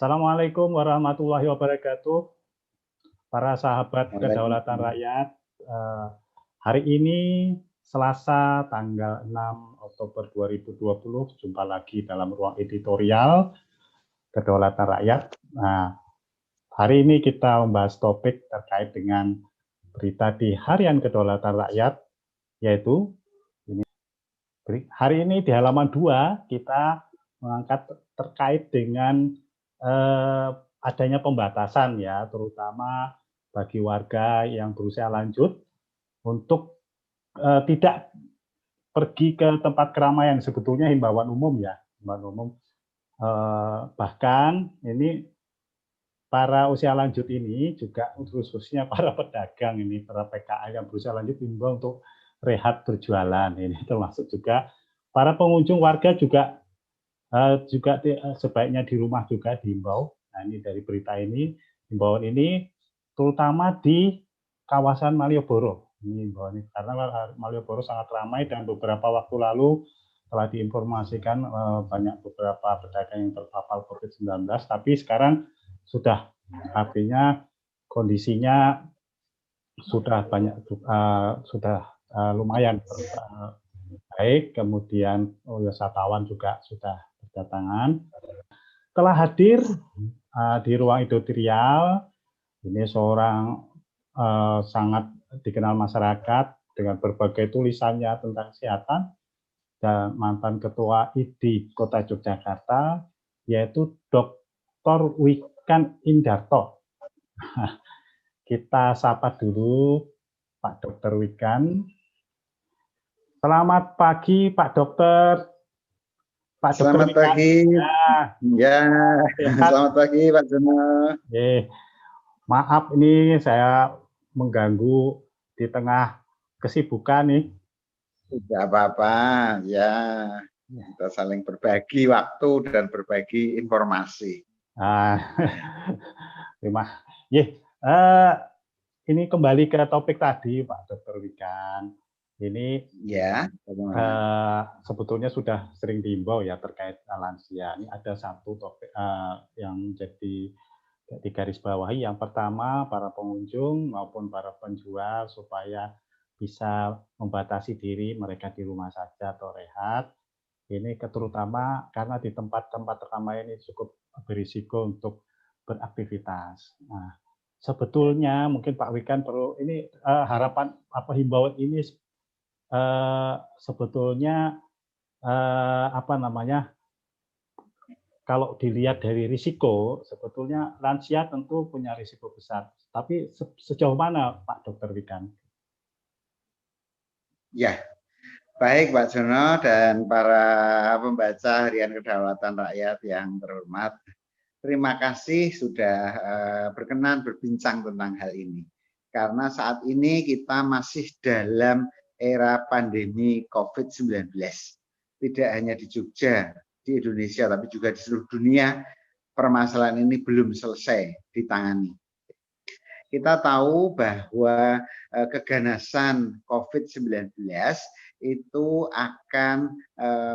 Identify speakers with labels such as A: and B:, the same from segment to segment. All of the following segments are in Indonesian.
A: Assalamualaikum warahmatullahi wabarakatuh, para sahabat kedaulatan
B: Waalaikumsalam.
A: rakyat. Hari ini Selasa tanggal 6 Oktober 2020, jumpa lagi dalam ruang editorial kedaulatan rakyat. Nah, hari ini kita membahas topik terkait dengan berita di Harian Kedaulatan Rakyat, yaitu hari ini di halaman 2 kita mengangkat terkait dengan adanya pembatasan ya, terutama bagi warga yang berusia lanjut untuk tidak pergi ke tempat keramaian. Sebetulnya himbauan umum ya, himbauan umum. Bahkan ini para usia lanjut ini juga khususnya para pedagang ini, para PKL yang berusia lanjut himbau untuk rehat berjualan. Ini termasuk juga para pengunjung warga juga sebaiknya di rumah juga dihimbau. Nah, ini dari berita ini, himbauan ini terutama di kawasan Malioboro. Ini himbauan ini karena Malioboro sangat ramai dan beberapa waktu lalu telah diinformasikan banyak beberapa pedagang yang terpapar COVID-19, tapi sekarang sudah artinya kondisinya sudah banyak sudah lumayan baik, kemudian wisatawan juga sudah berdatangan. Telah hadir di ruang editorial, ini seorang sangat dikenal masyarakat dengan berbagai tulisannya tentang kesehatan dan mantan ketua ID Kota Yogyakarta, yaitu Dr. Wikan Indarto. Kita sapa dulu Pak Dr. Wikan. Selamat pagi Pak Dokter.
B: Pak Selamat pagi. Ya, selamat pagi Pak Jono.
A: Maaf ini saya mengganggu di tengah kesibukan nih.
B: Tidak apa-apa, ya. Kita saling berbagi waktu dan berbagi informasi.
A: Ini kembali ke topik tadi Pak Dr. Wikan. Ini
B: ya,
A: sebetulnya sudah sering diimbau ya terkait lansia. Ini ada satu topik yang jadi digarisbawahi. Yang pertama, para pengunjung maupun para penjual supaya bisa membatasi diri mereka di rumah saja atau rehat. Ini terutama karena di tempat-tempat ramai ini cukup berisiko untuk beraktivitas. Nah, sebetulnya mungkin Pak Wikan perlu ini harapan apa himbauan ini sebetulnya apa namanya, kalau dilihat dari risiko, sebetulnya lansia tentu punya risiko besar. Tapi sejauh mana Pak Dr. Wikan?
B: Ya, baik Pak Jono dan para pembaca Harian Kedaulatan Rakyat yang terhormat. Terima kasih sudah berkenan berbincang tentang hal ini. Karena saat ini kita masih dalam era pandemi COVID-19. Tidak hanya di Jogja, di Indonesia, tapi juga di seluruh dunia, permasalahan ini belum selesai ditangani. Kita tahu bahwa keganasan COVID-19 itu akan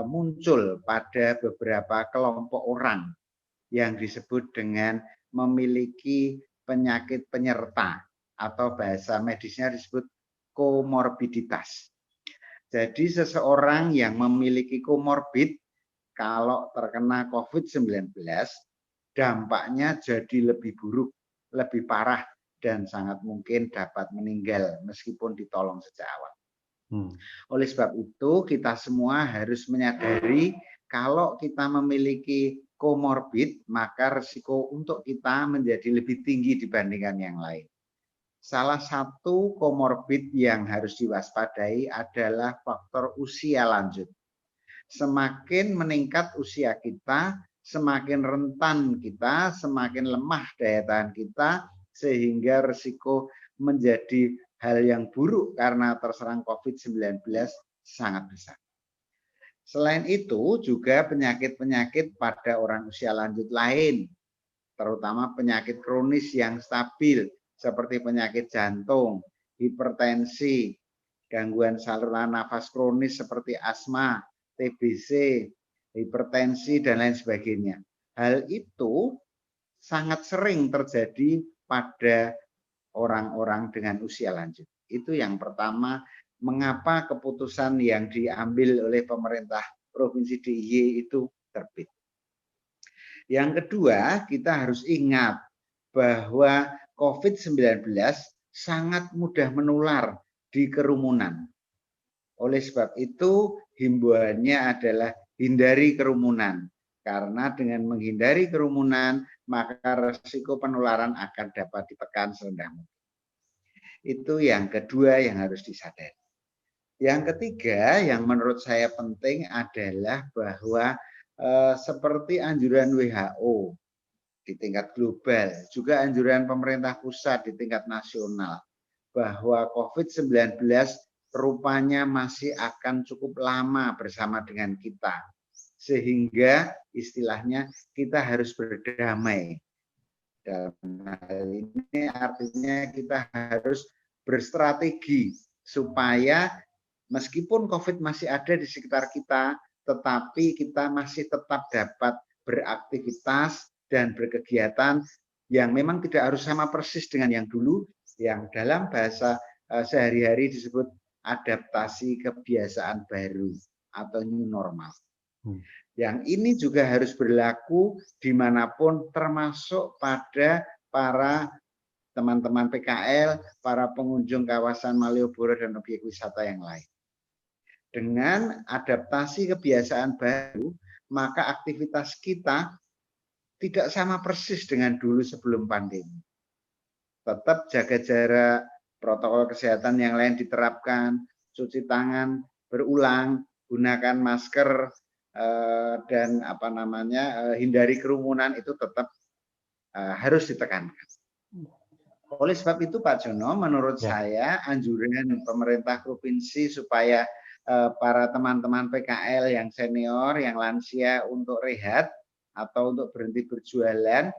B: muncul pada beberapa kelompok orang yang disebut dengan memiliki penyakit penyerta atau bahasa medisnya disebut komorbiditas. Jadi seseorang yang memiliki komorbid kalau terkena COVID-19 dampaknya jadi lebih buruk, lebih parah dan sangat mungkin dapat meninggal meskipun ditolong sejak awal. Oleh sebab itu kita semua harus menyadari kalau kita memiliki komorbid, maka risiko untuk kita menjadi lebih tinggi dibandingkan yang lain. Salah satu komorbid yang harus diwaspadai adalah faktor usia lanjut. Semakin meningkat usia kita, semakin rentan kita, semakin lemah daya tahan kita, sehingga risiko menjadi hal yang buruk karena terserang COVID-19 sangat besar. Selain itu juga penyakit-penyakit pada orang usia lanjut lain, terutama penyakit kronis yang stabil seperti penyakit jantung, hipertensi, gangguan saluran nafas kronis seperti asma, TBC, hipertensi dan lain sebagainya. Hal itu sangat sering terjadi pada orang-orang dengan usia lanjut. Itu yang pertama, mengapa keputusan yang diambil oleh pemerintah Provinsi DIY itu terbit. Yang kedua, kita harus ingat bahwa COVID-19 sangat mudah menular di kerumunan. Oleh sebab itu, himbauannya adalah hindari kerumunan. Karena dengan menghindari kerumunan, maka risiko penularan akan dapat ditekan serendah mungkin. Itu yang kedua yang harus disadari. Yang ketiga, yang menurut saya penting adalah bahwa seperti anjuran WHO di tingkat global, juga anjuran pemerintah pusat di tingkat nasional, bahwa COVID-19 rupanya masih akan cukup lama bersama dengan kita. Sehingga istilahnya kita harus berdamai. Dalam hal ini artinya kita harus berstrategi supaya meskipun COVID masih ada di sekitar kita, tetapi kita masih tetap dapat beraktivitas dan berkegiatan yang memang tidak harus sama persis dengan yang dulu, yang dalam bahasa sehari-hari disebut adaptasi kebiasaan baru atau new normal. Yang ini juga harus berlaku dimanapun, termasuk pada para teman-teman PKL, para pengunjung kawasan Malioboro dan objek wisata yang lain. Dengan adaptasi kebiasaan baru, maka aktivitas kita tidak sama persis dengan dulu sebelum pandemi. Tetap jaga jarak, protokol kesehatan yang lain diterapkan, cuci tangan berulang, gunakan masker, dan hindari kerumunan itu tetap harus ditekankan. Oleh sebab itu Pak Jono, menurut saya anjuran pemerintah provinsi supaya para teman-teman PKL yang senior, yang lansia untuk rehat atau untuk berhenti berjualan,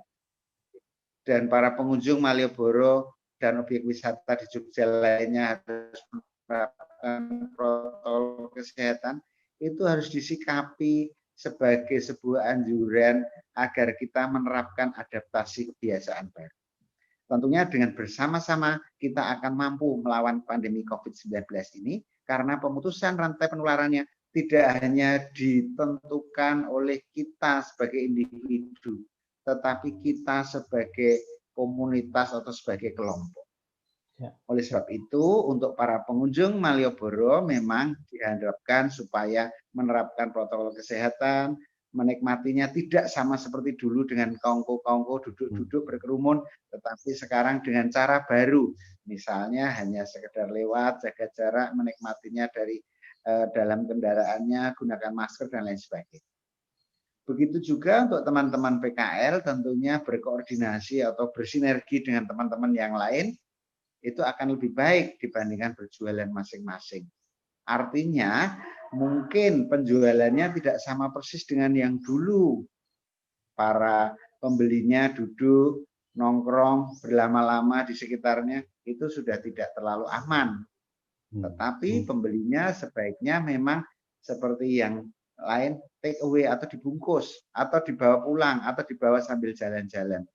B: dan para pengunjung Malioboro dan objek wisata di Jogja lainnya harus menerapkan protokol kesehatan, itu harus disikapi sebagai sebuah anjuran agar kita menerapkan adaptasi kebiasaan baru. Tentunya dengan bersama-sama kita akan mampu melawan pandemi COVID-19 ini, karena pemutusan rantai penularannya tidak hanya ditentukan oleh kita sebagai individu, tetapi kita sebagai komunitas atau sebagai kelompok. Oleh sebab itu, untuk para pengunjung Malioboro memang diharapkan supaya menerapkan protokol kesehatan, menikmatinya tidak sama seperti dulu dengan kongko-kongko duduk-duduk berkerumun, tetapi sekarang dengan cara baru, misalnya hanya sekedar lewat, jaga jarak, menikmatinya dari dalam kendaraannya, gunakan masker dan lain sebagainya. Begitu juga untuk teman-teman PKL, tentunya berkoordinasi atau bersinergi dengan teman-teman yang lain, itu akan lebih baik dibandingkan berjualan masing-masing. Artinya mungkin penjualannya tidak sama persis dengan yang dulu. Para pembelinya duduk, nongkrong, berlama-lama di sekitarnya, itu sudah tidak terlalu aman. Tetapi pembelinya sebaiknya memang seperti yang lain, take away atau dibungkus, atau dibawa pulang, atau dibawa sambil jalan-jalan.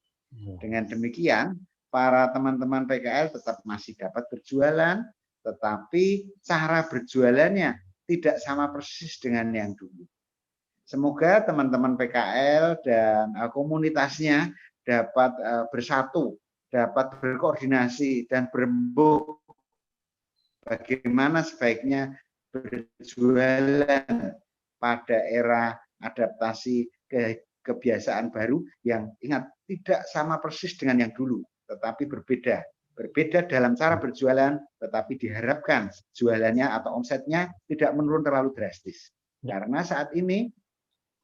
B: Dengan demikian, para teman-teman PKL tetap masih dapat berjualan, tetapi cara berjualannya tidak sama persis dengan yang dulu. Semoga teman-teman PKL dan komunitasnya dapat bersatu, dapat berkoordinasi dan berembuk bagaimana sebaiknya berjualan pada era adaptasi kebiasaan baru yang ingat tidak sama persis dengan yang dulu, tetapi berbeda dalam cara berjualan, tetapi diharapkan jualannya atau omsetnya tidak menurun terlalu drastis. Karena saat ini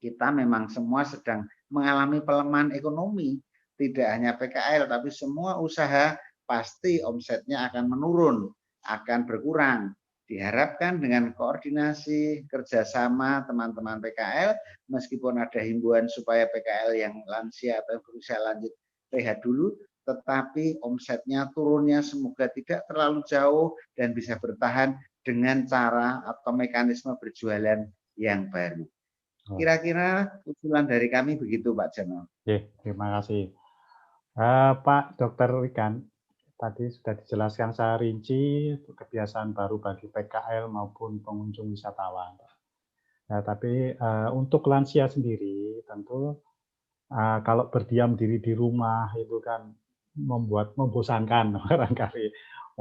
B: kita memang semua sedang mengalami pelemahan ekonomi, tidak hanya PKL, tapi semua usaha pasti omsetnya akan menurun, akan berkurang. Diharapkan dengan koordinasi, kerjasama teman-teman PKL, meskipun ada himbauan supaya PKL yang lansia atau berusia lanjut rehat dulu, tetapi omsetnya turunnya semoga tidak terlalu jauh dan bisa bertahan dengan cara atau mekanisme berjualan yang baru. Kira-kira usulan dari kami begitu Pak Jono.
A: Oke, terima kasih. Pak Dokter Wikan, tadi sudah dijelaskan secara rinci kebiasaan baru bagi PKL maupun pengunjung wisatawan. Nah, tapi untuk lansia sendiri tentu kalau berdiam diri di rumah itu kan membosankan barangkali,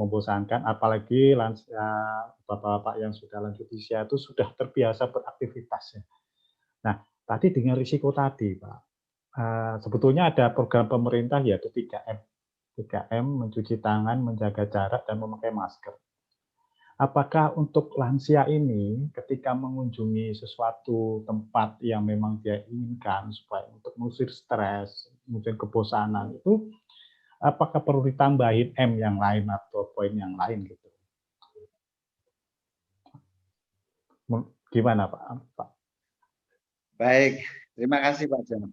A: membosankan apalagi lansia bapak-bapak yang sudah lanjut usia itu sudah terbiasa beraktivitas ya. Nah, tadi dengan risiko tadi Pak, sebetulnya ada program pemerintah yaitu 3M. 3M mencuci tangan, menjaga jarak, dan memakai masker. Apakah untuk lansia ini ketika mengunjungi sesuatu tempat yang memang dia inginkan supaya untuk mengusir stres, mungkin kebosanan itu, apakah perlu ditambahin M yang lain atau poin yang lain gitu? Gimana Pak?
B: Baik, terima kasih Pak Jono.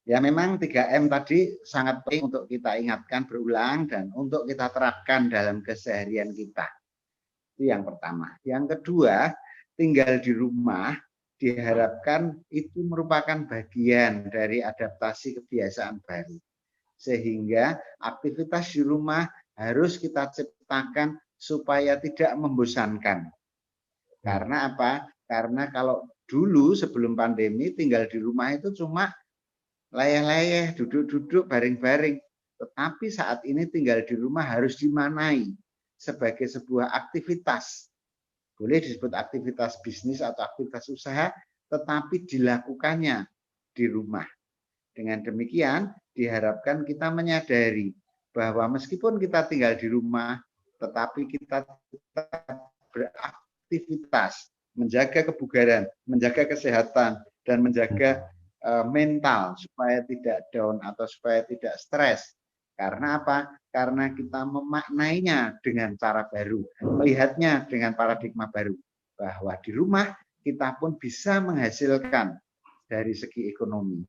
B: Ya memang 3M tadi sangat penting untuk kita ingatkan berulang dan untuk kita terapkan dalam keseharian kita. Itu yang pertama. Yang kedua, tinggal di rumah diharapkan itu merupakan bagian dari adaptasi kebiasaan baru. Sehingga aktivitas di rumah harus kita ciptakan supaya tidak membosankan. Karena apa? Karena kalau dulu sebelum pandemi tinggal di rumah itu cuma layeh-layeh, duduk-duduk, baring-baring. Tetapi saat ini tinggal di rumah harus dimanai sebagai sebuah aktivitas. Boleh disebut aktivitas bisnis atau aktivitas usaha, tetapi dilakukannya di rumah. Dengan demikian, diharapkan kita menyadari bahwa meskipun kita tinggal di rumah, tetapi kita tetap beraktivitas, menjaga kebugaran, menjaga kesehatan, dan menjaga mental supaya tidak down atau supaya tidak stres. Karena apa? Karena kita memaknainya dengan cara baru, melihatnya dengan paradigma baru, bahwa di rumah kita pun bisa menghasilkan dari segi ekonomi.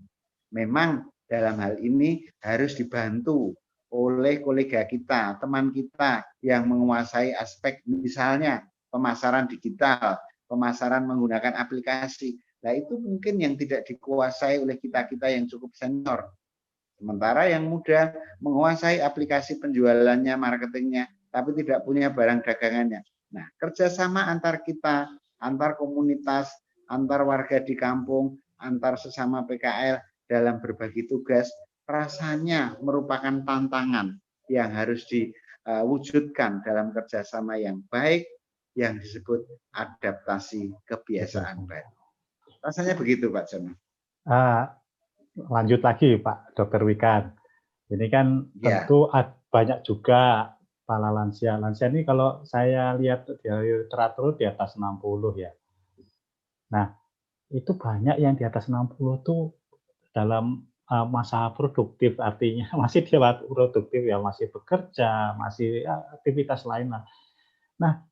B: Memang dalam hal ini harus dibantu oleh kolega kita, teman kita yang menguasai aspek misalnya pemasaran digital, pemasaran menggunakan aplikasi. Nah itu mungkin yang tidak dikuasai oleh kita-kita yang cukup senior. Sementara yang muda menguasai aplikasi penjualannya, marketingnya, tapi tidak punya barang dagangannya. Nah, kerjasama antar kita, antar komunitas, antar warga di kampung, antar sesama PKL dalam berbagi tugas, rasanya merupakan tantangan yang harus diwujudkan dalam kerjasama yang baik, yang disebut adaptasi kebiasaan baru. Rasanya begitu, Pak Jono.
A: Lanjut lagi, Pak Dokter Wikan. Ini kan tentu banyak juga para lansia. Lansia ini kalau saya lihat dari literatur di atas 60 ya. Nah, itu banyak yang di atas 60 tuh dalam masa produktif, artinya masih di waktu produktif ya, masih bekerja, masih aktivitas lain lah. Nah,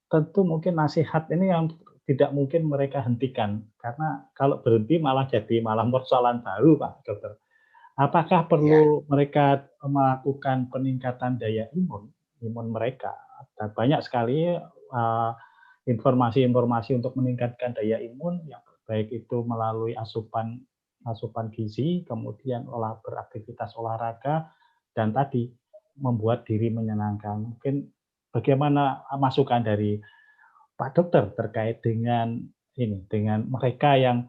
A: tentu mungkin nasihat ini yang tidak mungkin mereka hentikan, karena kalau berhenti malah jadi persoalan baru, Pak Dokter. Apakah perlu mereka melakukan peningkatan daya imun mereka? Dan banyak sekali informasi-informasi untuk meningkatkan daya imun, yang baik itu melalui asupan gizi, kemudian beraktivitas olahraga, dan tadi membuat diri menyenangkan. Mungkin bagaimana masukan dari Pak Dokter terkait dengan ini, dengan mereka yang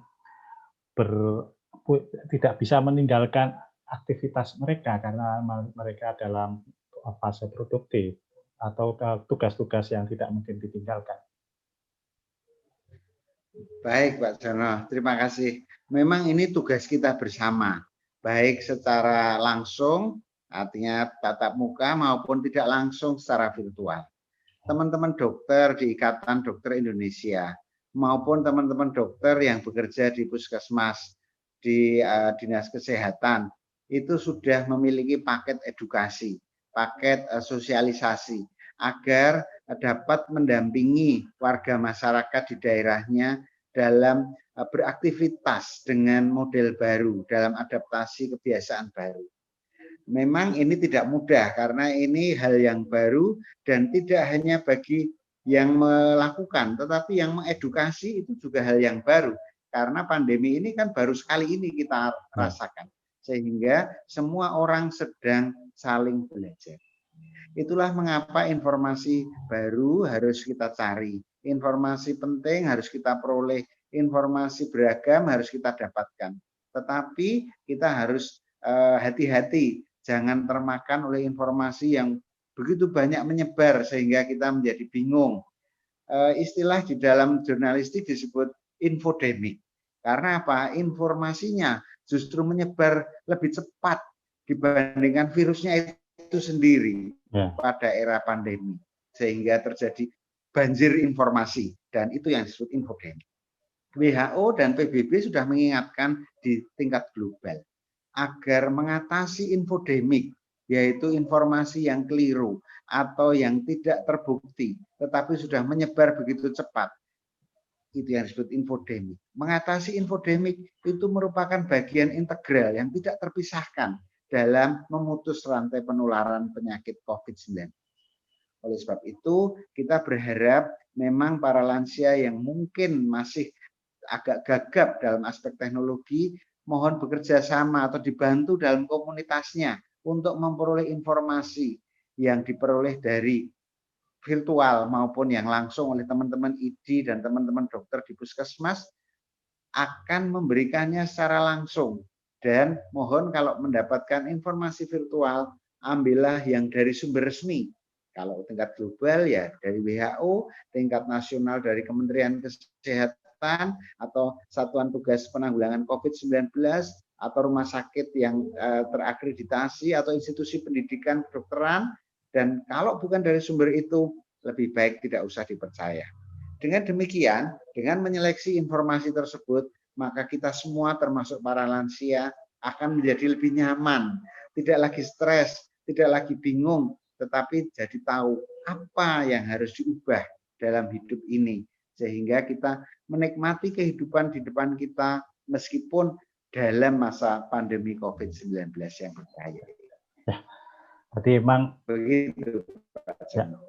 A: tidak bisa meninggalkan aktivitas mereka karena mereka dalam fase produktif atau tugas-tugas yang tidak mungkin ditinggalkan.
B: Baik, Pak Jono, terima kasih. Memang ini tugas kita bersama, baik secara langsung, artinya tatap muka maupun tidak langsung secara virtual. Teman-teman dokter di Ikatan Dokter Indonesia maupun teman-teman dokter yang bekerja di puskesmas, di dinas kesehatan, itu sudah memiliki paket edukasi, paket sosialisasi, agar dapat mendampingi warga masyarakat di daerahnya dalam beraktivitas dengan model baru, dalam adaptasi kebiasaan baru. Memang ini tidak mudah karena ini hal yang baru dan tidak hanya bagi yang melakukan, tetapi yang mengedukasi itu juga hal yang baru. Karena pandemi ini kan baru sekali ini kita rasakan. sehingga semua orang sedang saling belajar. Itulah mengapa informasi baru harus kita cari, informasi penting harus kita peroleh, informasi beragam harus kita dapatkan. Tetapi kita harus hati-hati, jangan termakan oleh informasi yang begitu banyak menyebar sehingga kita menjadi bingung. Istilah di dalam jurnalistik disebut infodemik. Karena apa? Informasinya justru menyebar lebih cepat dibandingkan virusnya itu sendiri pada era pandemi, sehingga terjadi banjir informasi, dan itu yang disebut infodemik. WHO dan PBB sudah mengingatkan di tingkat global agar mengatasi infodemik, yaitu informasi yang keliru atau yang tidak terbukti tetapi sudah menyebar begitu cepat, itu yang disebut infodemik. Mengatasi infodemik itu merupakan bagian integral yang tidak terpisahkan dalam memutus rantai penularan penyakit COVID-19. Oleh sebab itu, kita berharap memang para lansia yang mungkin masih agak gagap dalam aspek teknologi, mohon bekerja sama atau dibantu dalam komunitasnya untuk memperoleh informasi yang diperoleh dari virtual maupun yang langsung oleh teman-teman ID dan teman-teman dokter di puskesmas, akan memberikannya secara langsung. Dan mohon kalau mendapatkan informasi virtual, ambillah yang dari sumber resmi. Kalau tingkat global ya dari WHO, tingkat nasional dari Kementerian Kesehatan atau Satuan Tugas Penanggulangan COVID-19 atau rumah sakit yang terakreditasi atau institusi pendidikan kedokteran. Dan kalau bukan dari sumber itu, lebih baik tidak usah dipercaya. Dengan demikian, dengan menyeleksi informasi tersebut, maka kita semua termasuk para lansia akan menjadi lebih nyaman, tidak lagi stres, tidak lagi bingung, tetapi jadi tahu apa yang harus diubah dalam hidup ini, sehingga kita menikmati kehidupan di depan kita meskipun dalam masa pandemi COVID-19 yang berbahaya.
A: Ya, berarti memang
B: begitu, Pak Jono.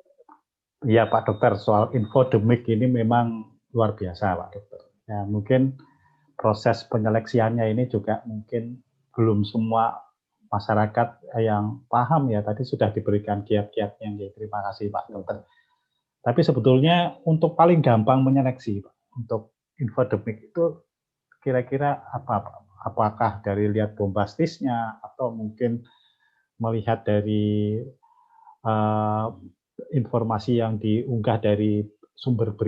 A: Ya Pak Dokter, soal infodemik ini memang luar biasa Pak Dokter. Ya, mungkin proses penyeleksiannya ini juga mungkin belum semua masyarakat yang paham ya, tadi sudah diberikan kiat-kiatnya. Terima kasih Pak Dokter. Tapi sebetulnya untuk paling gampang menyeleksi Pak, untuk infodemik itu kira-kira apa Pak? Apakah dari lihat bombastisnya atau mungkin melihat dari informasi yang diunggah dari sumber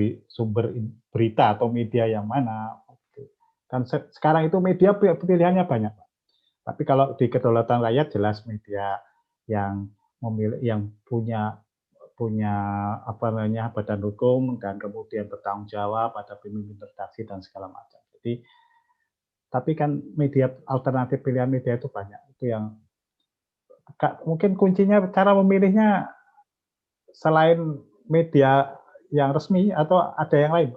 A: berita atau media yang mana? Kan sekarang itu media pilihannya banyak, Pak. Tapi kalau di kedaulatan rakyat jelas media yang punya apa namanya badan hukum dan kemudian bertanggung jawab, ada pemimpin redaksi dan segala macam. Jadi tapi kan media alternatif, pilihan media itu banyak. Itu yang mungkin kuncinya cara memilihnya selain media yang resmi atau ada yang lain?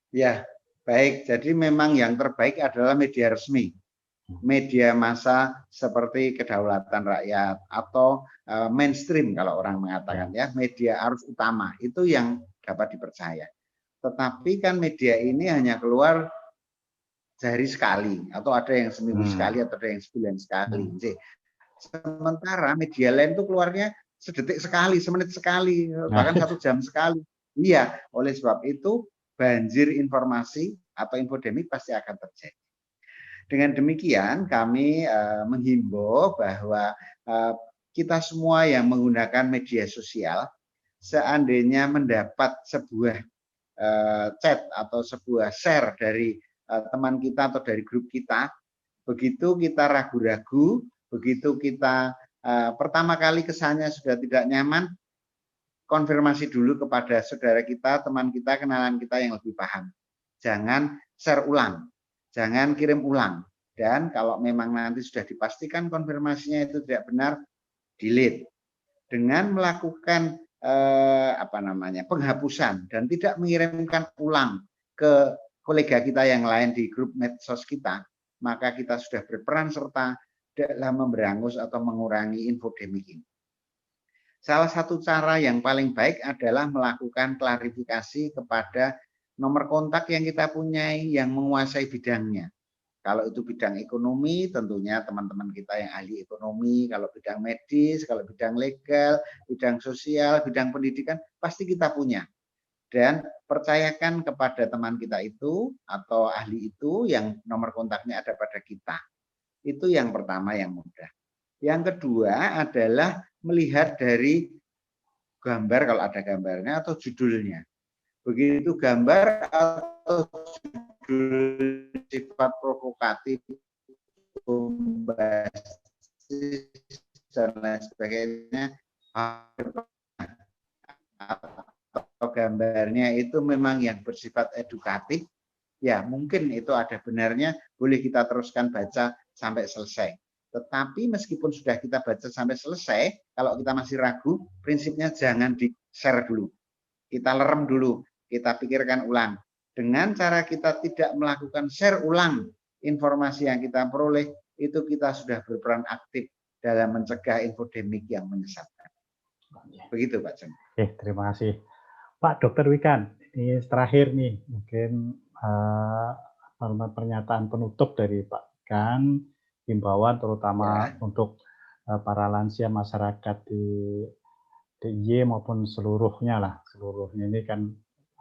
B: Ya, baik. Jadi memang yang terbaik adalah media resmi. Media massa seperti Kedaulatan Rakyat atau mainstream kalau orang mengatakan ya, media arus utama itu yang dapat dipercaya. Tetapi kan media ini hanya keluar sehari sekali atau ada yang seminggu sekali atau ada yang sebulan sekali. Sementara media lain itu keluarnya sedetik sekali, semenit sekali, bahkan 1 jam sekali. Iya, oleh sebab itu banjir informasi atau infodemik pasti akan terjadi. Dengan demikian kami menghimbau bahwa kita semua yang menggunakan media sosial, seandainya mendapat sebuah chat atau sebuah share dari teman kita atau dari grup kita, begitu kita ragu-ragu, begitu kita pertama kali kesannya sudah tidak nyaman, konfirmasi dulu kepada saudara kita, teman kita, kenalan kita yang lebih paham. Jangan share ulang, jangan kirim ulang. Dan kalau memang nanti sudah dipastikan konfirmasinya itu tidak benar, delete. Dengan melakukan penghapusan dan tidak mengirimkan ulang ke kolega kita yang lain di grup medsos kita, maka kita sudah berperan serta dalam memberangus atau mengurangi infodemik ini. Salah satu cara yang paling baik adalah melakukan klarifikasi kepada nomor kontak yang kita punyai yang menguasai bidangnya. Kalau itu bidang ekonomi, tentunya teman-teman kita yang ahli ekonomi, kalau bidang medis, kalau bidang legal, bidang sosial, bidang pendidikan, pasti kita punya. Dan percayakan kepada teman kita itu atau ahli itu yang nomor kontaknya ada pada kita. Itu yang pertama yang mudah. Yang kedua adalah melihat dari gambar kalau ada gambarnya atau judulnya. Begitu gambar atau judul sifat provokatif, bombastis, dan lain sebagainya, atau gambarnya itu memang yang bersifat edukatif, ya mungkin itu ada benarnya, boleh kita teruskan baca sampai selesai. Tetapi meskipun sudah kita baca sampai selesai, kalau kita masih ragu, prinsipnya jangan di-share dulu. Kita lerem dulu, kita pikirkan ulang. Dengan cara kita tidak melakukan share ulang informasi yang kita peroleh, itu kita sudah berperan aktif dalam mencegah infodemik yang menyesatkan. Begitu Pak Jen.
A: Oke, terima kasih. Pak Dr. Wikan, ini terakhir nih, mungkin pernyataan penutup dari Pak Wikan, himbauan terutama untuk para lansia masyarakat di DIY maupun seluruhnya lah, seluruhnya ini kan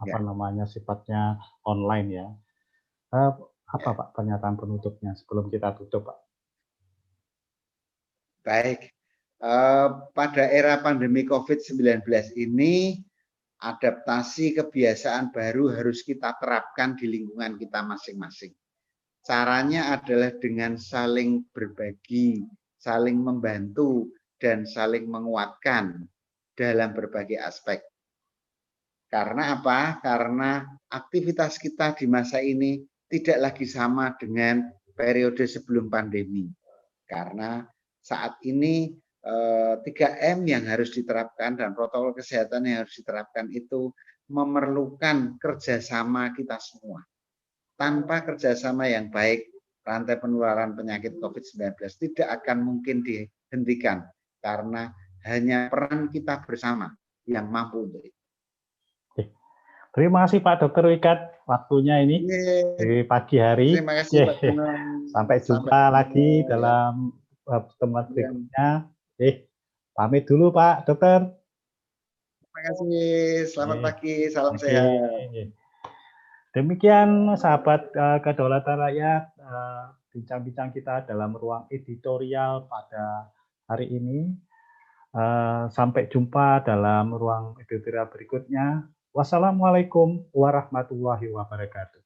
A: apa namanya sifatnya online ya. Apa Pak pernyataan penutupnya sebelum kita tutup Pak?
B: Baik, pada era pandemi COVID-19 ini adaptasi kebiasaan baru harus kita terapkan di lingkungan kita masing-masing. Caranya adalah dengan saling berbagi, saling membantu, dan saling menguatkan dalam berbagai aspek. Karena apa? Karena aktivitas kita di masa ini tidak lagi sama dengan periode sebelum pandemi. Karena saat ini 3M yang harus diterapkan dan protokol kesehatan yang harus diterapkan itu memerlukan kerjasama kita semua. Tanpa kerjasama yang baik, rantai penularan penyakit COVID-19 tidak akan mungkin dihentikan karena hanya peran kita bersama yang mampu untuk itu.
A: Terima kasih Pak Dr. Wikan waktunya ini di pagi hari.
B: Terima kasih Pak Jono.
A: Sampai jumpa lagi dalam pertemuan berikutnya. Pamit dulu Pak Dokter.
B: Terima kasih. Selamat pagi. Salam sehat.
A: Demikian sahabat Kedaulatan Rakyat, bincang-bincang kita dalam ruang editorial pada hari ini. Sampai jumpa dalam ruang editorial berikutnya. Wassalamualaikum warahmatullahi wabarakatuh.